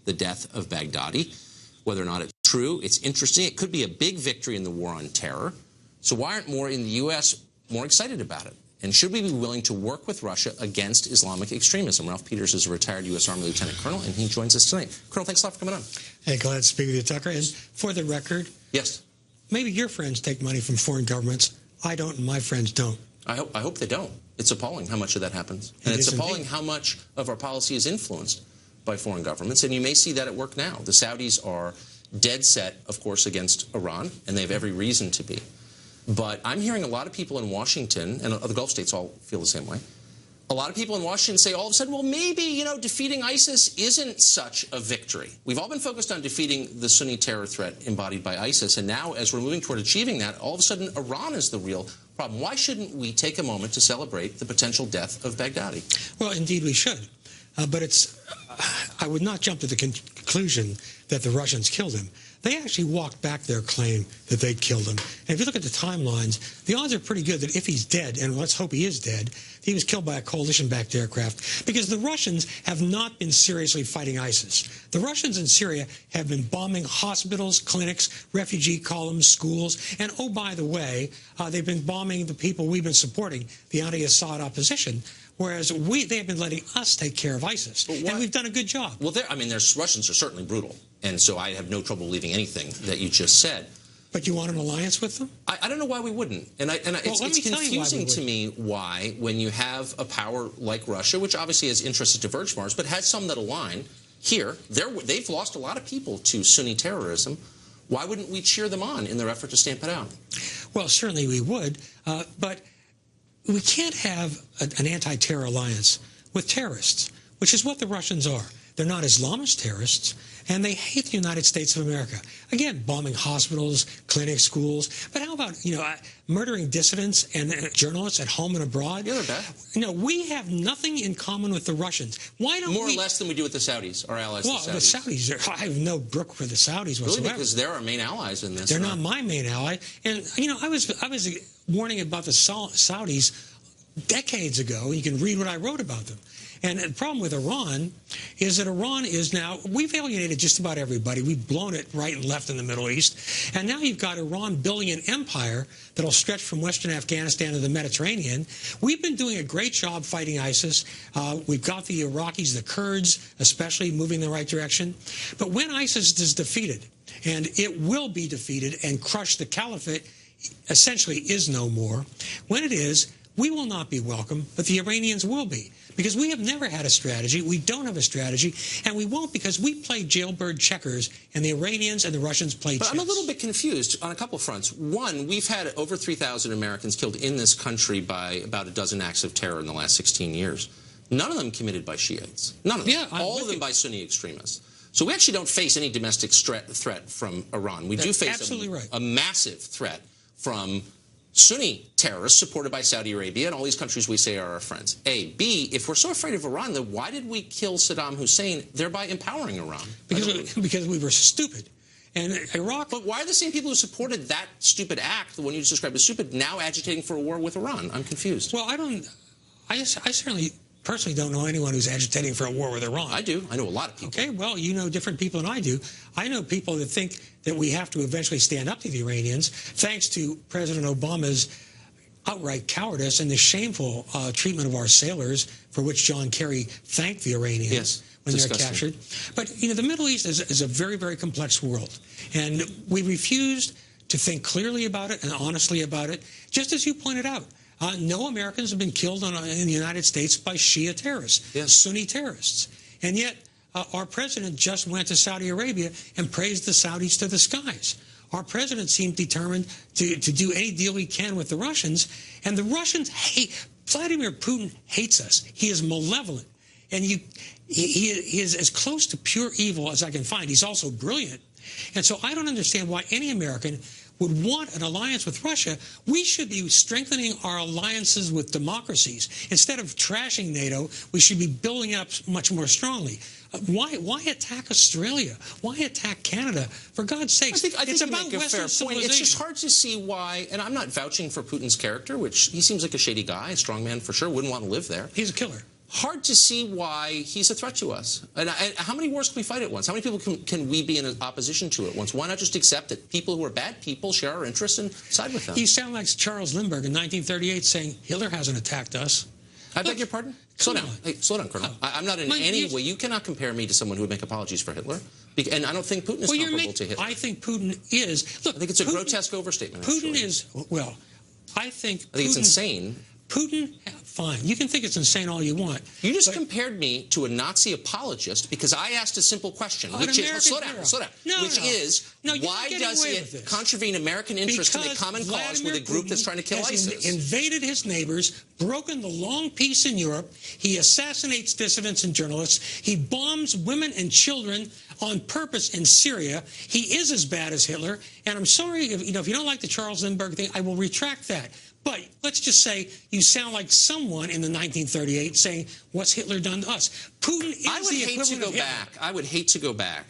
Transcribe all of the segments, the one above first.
the death of Baghdadi. Whether or not it's true, it's interesting. It could be a big victory in the war on terror. So why aren't more in the U.S. more excited about it? And should we be willing to work with Russia against Islamic extremism? Ralph Peters is a retired U.S. Army Lieutenant Colonel, and he joins us tonight. Colonel, thanks a lot for coming on. Hey, glad to speak with you, Tucker. And for the record, yes, maybe your friends take money from foreign governments. I don't, and my friends don't. I hope they don't. It's appalling how much of that happens. And it's appalling how much of our policy is influenced by foreign governments. And you may see that at work now. The Saudis are dead set, of course, against Iran, and they have every reason to be. But I'm hearing a lot of people in Washington, and the Gulf states all feel the same way, a lot of people in Washington say all of a sudden, well, maybe, defeating ISIS isn't such a victory. We've all been focused on defeating the Sunni terror threat embodied by ISIS, and now as we're moving toward achieving that, all of a sudden Iran is the real problem. Why shouldn't we take a moment to celebrate the potential death of Baghdadi? Well, indeed we should. But I would not jump to the conclusion that the Russians killed him. They actually walked back their claim that they'd killed him. And if you look at the timelines, the odds are pretty good that if he's dead, and let's hope he is dead, he was killed by a coalition-backed aircraft, because the Russians have not been seriously fighting ISIS. The Russians in Syria have been bombing hospitals, clinics, refugee columns, schools, and oh, by the way, they've been bombing the people we've been supporting, the anti-Assad opposition, whereas they have been letting us take care of ISIS, and we've done a good job. Well, Russians are certainly brutal, and so I have no trouble believing anything that you just said. But you want an alliance with them? I don't know why we wouldn't. It's confusing to me why, when you have a power like Russia, which obviously has interests that diverge from ours, but has some that align, here, they've lost a lot of people to Sunni terrorism. Why wouldn't we cheer them on in their effort to stamp it out? Well, certainly we would, but we can't have an anti-terror alliance with terrorists, which is what the Russians are. They're not Islamist terrorists, and they hate the United States of America. Again, bombing hospitals, clinics, schools. But how about, murdering dissidents and journalists at home and abroad? Yeah, they're bad. We have nothing in common with the Russians. Why don't More or less than we do with the Saudis, our allies, well, the Saudis. I have no brook for the Saudis whatsoever. Really, because they're our main allies in this. They're not my main ally. And, I was warning about the Saudis decades ago. You can read what I wrote about them. And the problem with Iran is that Iran is now, we've alienated just about everybody. We've blown it right and left in the Middle East. And now you've got Iran building an empire that'll stretch from Western Afghanistan to the Mediterranean. We've been doing a great job fighting ISIS. We've got the Iraqis, the Kurds, especially moving in the right direction. But when ISIS is defeated, and it will be defeated and crushed, the caliphate essentially is no more. When it is, we will not be welcome, but the Iranians will be. Because we have never had a strategy, we don't have a strategy, and we won't because we play jailbird checkers, and the Iranians and the Russians play chess. But I'm a little bit confused on a couple of fronts. One, we've had over 3,000 Americans killed in this country by about a dozen acts of terror in the last 16 years. None of them committed by Shiites. None of them. Yeah, all of them by Sunni extremists. So we actually don't face any domestic threat from Iran. We do face a massive threat from Sunni terrorists supported by Saudi Arabia and all these countries we say are our friends. A. B, if we're so afraid of Iran, then why did we kill Saddam Hussein, thereby empowering Iran? Because we were stupid. And Iraq... But why are the same people who supported that stupid act, the one you just described as stupid, now agitating for a war with Iran? I'm confused. Well, I certainly personally don't know anyone who's agitating for a war with Iran. I do. I know a lot of people. Okay, well, you know different people than I do. I know people that think that we have to eventually stand up to the Iranians, thanks to President Obama's outright cowardice and the shameful treatment of our sailors, for which John Kerry thanked the Iranians when they're captured. But, the Middle East is a very, very complex world. And we refused to think clearly about it and honestly about it, just as you pointed out. No Americans have been killed in the United States by Shia terrorists, Sunni terrorists. And yet, our president just went to Saudi Arabia and praised the Saudis to the skies. Our president seemed determined to do any deal he can with the Russians. And the Russians Vladimir Putin hates us. He is malevolent. And he is as close to pure evil as I can find. He's also brilliant. And so I don't understand why any American would want an alliance with Russia. We should be strengthening our alliances with democracies. Instead of trashing NATO, we should be building up much more strongly. Why attack Australia? Why attack Canada? For God's sakes, I think it's you about make a Western fair point. It's just hard to see why, and I'm not vouching for Putin's character, which he seems like a shady guy, a strong man for sure, wouldn't want to live there. He's a killer. hard to see why he's a threat to us. And how many wars can we fight at once? How many people can we be in opposition to at once? Why not just accept that people who are bad people share our interests and side with them? You sound like Charles Lindbergh in 1938 saying Hitler hasn't attacked us. I beg your pardon? Slow down. Hey, slow down, Colonel. I'm not in any way. You cannot compare me to someone who would make apologies for Hitler. And I don't think Putin is comparable to Hitler. I think Putin is. Look, I think it's a grotesque overstatement. Putin actually. is, well, I think it's insane. Putin, fine. You can think it's insane all you want. You just compared me to a Nazi apologist because I asked a simple question, which is, slow down, why does it contravene American interests to make common cause with a group that's trying to kill ISIS? He invaded his neighbors, broken the long peace in Europe. He assassinates dissidents and journalists. He bombs women and children on purpose in Syria. He is as bad as Hitler. And I'm sorry, if you don't like the Charles Lindbergh thing, I will retract that. But let's just say you sound like someone in the 1938 saying, what's Hitler done to us? Putin is the equivalent of Hitler. I would hate to go back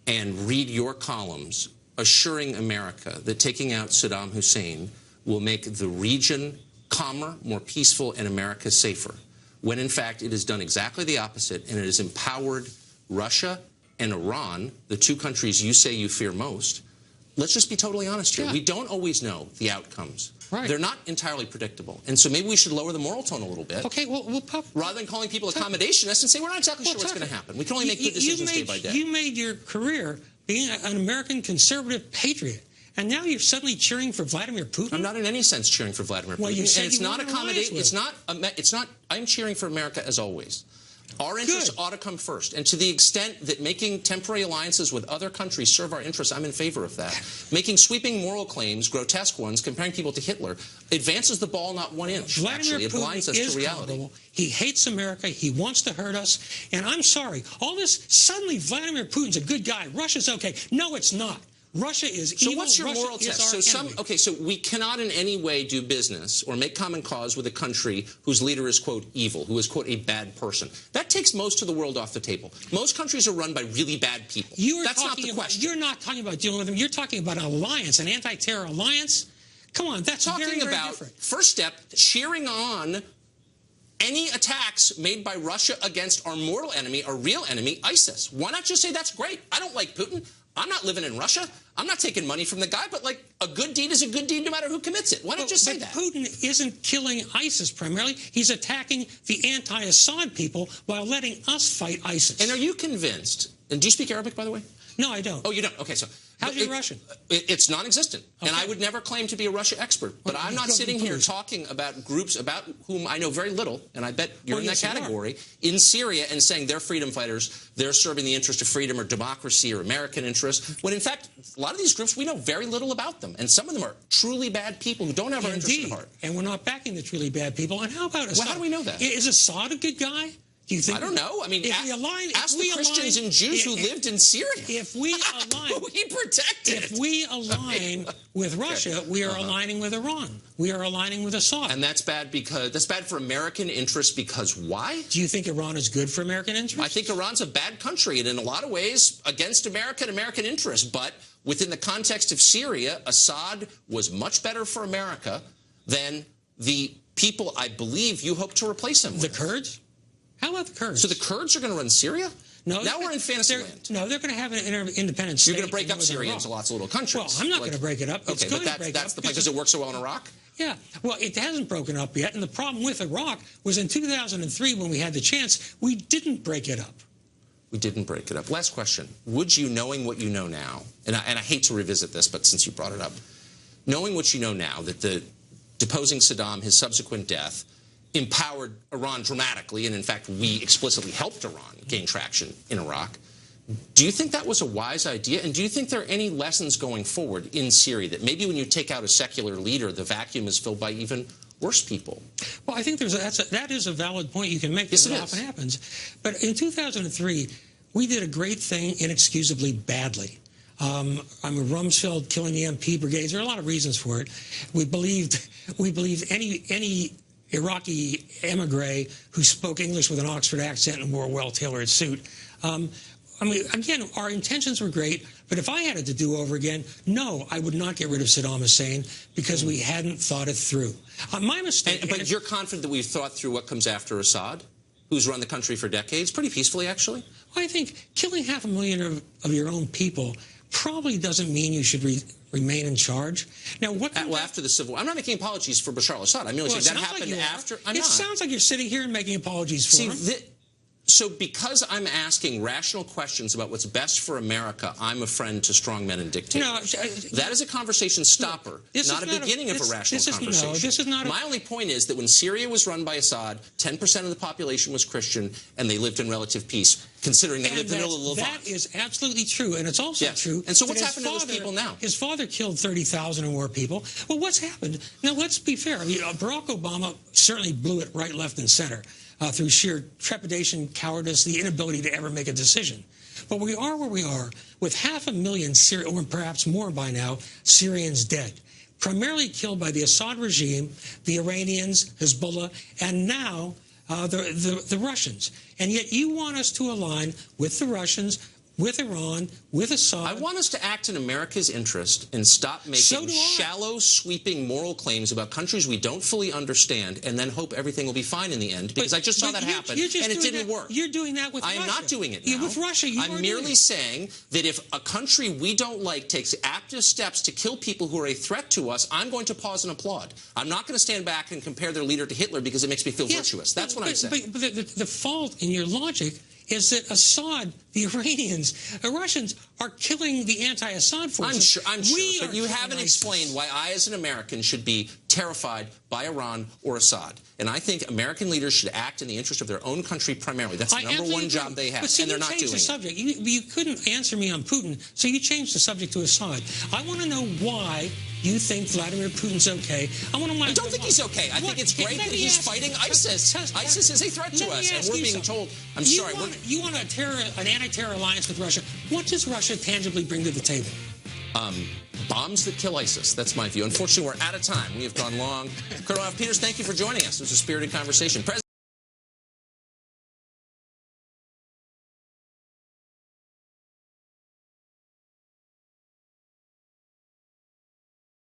and read your columns assuring America that taking out Saddam Hussein will make the region calmer, more peaceful, and America safer, when in fact it has done exactly the opposite, and it has empowered Russia and Iran, the two countries you say you fear most. Let's just be totally honest here. Yeah. We don't always know the outcomes. Right. They're not entirely predictable. And so maybe we should lower the moral tone a little bit. Okay, well rather than calling people accommodationists and say, we're not exactly sure what's going to happen. We can only make good decisions day by day. You made your career being an American conservative patriot. And now you're suddenly cheering for Vladimir Putin? I'm not in any sense cheering for Vladimir Putin. Well, you said and it's not accommodation. It's not, I'm cheering for America as always. Our interests ought to come first. And to the extent that making temporary alliances with other countries serve our interests, I'm in favor of that. Making sweeping moral claims, grotesque ones, comparing people to Hitler, advances the ball not 1 inch. Vladimir It blinds us to reality. Culpable. He hates America. He wants to hurt us. And I'm sorry, all this, suddenly Vladimir Putin's a good guy. Russia's okay. No, it's not. Russia is evil. So what's your moral test? So we cannot in any way do business or make common cause with a country whose leader is, quote, evil, who is, quote, a bad person. That takes most of the world off the table. Most countries are run by really bad people. That's not the question. You're not talking about dealing with them. You're talking about an alliance, an anti-terror alliance. Come on, that's very, very different. First step, cheering on any attacks made by Russia against our mortal enemy, our real enemy, ISIS. Why not just say that's great? I don't like Putin. I'm not living in Russia. I'm not taking money from the guy, but like a good deed is a good deed no matter who commits it. Why not just say that? Putin isn't killing ISIS primarily. He's attacking the anti-Assad people while letting us fight ISIS. And are you convinced, and do you speak Arabic, by the way? No, I don't. Oh, you don't? Okay, so... How's your Russian? It's non-existent. Okay. And I would never claim to be a Russia expert. But I'm not sitting here talking about groups about whom I know very little, and I bet you're in that category, in Syria, and saying they're freedom fighters, they're serving the interest of freedom or democracy or American interests, when in fact, a lot of these groups, we know very little about them. And some of them are truly bad people who don't have our interests at heart. And we're not backing the truly bad people. And how about Assad? Well, how do we know that? Is Assad a good guy? Do you think? I don't know. I mean, ask the Christians and Jews who lived in Syria. If we align, who he protected. If we align with Russia, we are aligning with Iran. We are aligning with Assad. And that's bad for American interests because why? Do you think Iran is good for American interests? I think Iran's a bad country and in a lot of ways against American interests. But within the context of Syria, Assad was much better for America than the people I believe you hope to replace him with. The Kurds? How about the Kurds? So the Kurds are going to run Syria? No. Now we're in fantasy land. No, they're going to have an independent state. You're going to break up Syria into lots of little countries. Well, I'm not going to break it up. Okay, but that's the point because it works so well in Iraq? Yeah. Well, it hasn't broken up yet. And the problem with Iraq was in 2003 when we had the chance, we didn't break it up. We didn't break it up. Last question. Would you, knowing what you know now, and I hate to revisit this, but since you brought it up, knowing what you know now, that the deposing Saddam, his subsequent death, empowered Iran dramatically, and in fact, we explicitly helped Iran gain traction in Iraq. Do you think that was a wise idea? And do you think there are any lessons going forward in Syria that maybe when you take out a secular leader, the vacuum is filled by even worse people? Well, I think that is a valid point you can make. Yes, that often happens. But in 2003, we did a great thing inexcusably badly. Rumsfeld killing the MP brigades. There are a lot of reasons for it. We believed any Iraqi emigre who spoke English with an Oxford accent and wore a well-tailored suit. Again, our intentions were great, but if I had it to do over again, no, I would not get rid of Saddam Hussein because we hadn't thought it through. My mistake. But you're confident that we've thought through what comes after Assad? who's run the country for decades, pretty peacefully, actually. I think killing 500,000 of your own people probably doesn't mean you should remain in charge. Now, well, after the civil war, I'm not making apologies for Bashar al-Assad. I'm merely saying that happened after. It sounds like you're sitting here and making apologies for him. So because I'm asking rational questions about what's best for America, I'm a friend to strongmen and dictators. That is a conversation stopper, not a beginning of a rational conversation. No, this is not My only point is that when Syria was run by Assad, 10% of the population was Christian, and they lived in relative peace, considering they lived in the middle of Levant. That is absolutely true, and it's also true. And so what's happened to those people now? His father killed 30,000 or more people. Well, what's happened? Now, let's be fair. I mean, Barack Obama certainly blew it right, left, and center. Through sheer trepidation, cowardice, the inability to ever make a decision. But we are where we are with 500,000 or perhaps more by now, Syrians dead, primarily killed by the Assad regime, the Iranians, Hezbollah, and now the Russians. And yet you want us to align with the Russians, with Iran, with Assad. I want us to act in America's interest and stop making shallow, sweeping moral claims about countries we don't fully understand and then hope everything will be fine in the end, because I just saw that happen, and it didn't work. You're doing that with Russia. I am not doing it now. With Russia, I'm merely saying that if a country we don't like takes active steps to kill people who are a threat to us, I'm going to pause and applaud. I'm not going to stand back and compare their leader to Hitler because it makes me feel virtuous. That's what I'm saying. But the fault in your logic is that Assad, the Iranians, the Russians are killing the anti-Assad forces. I'm sure, but you haven't explained why I, as an American, should be terrified by Iran or Assad. And I think American leaders should act in the interest of their own country primarily. That's the number one job they have, and they're not doing it. Subject. You couldn't answer me on Putin, so you changed the subject to Assad. I want to know why you think Vladimir Putin's okay. I don't think he's okay. I think it's great that he's fighting ISIS. ISIS is a threat to us, and we're being told. I'm sorry. You want an anti-terror alliance with Russia. What does Russia tangibly bring to the table? Bombs that kill ISIS. That's my view. Unfortunately, we're out of time. We have gone long. Colonel Peters, thank you for joining us. It was a spirited conversation.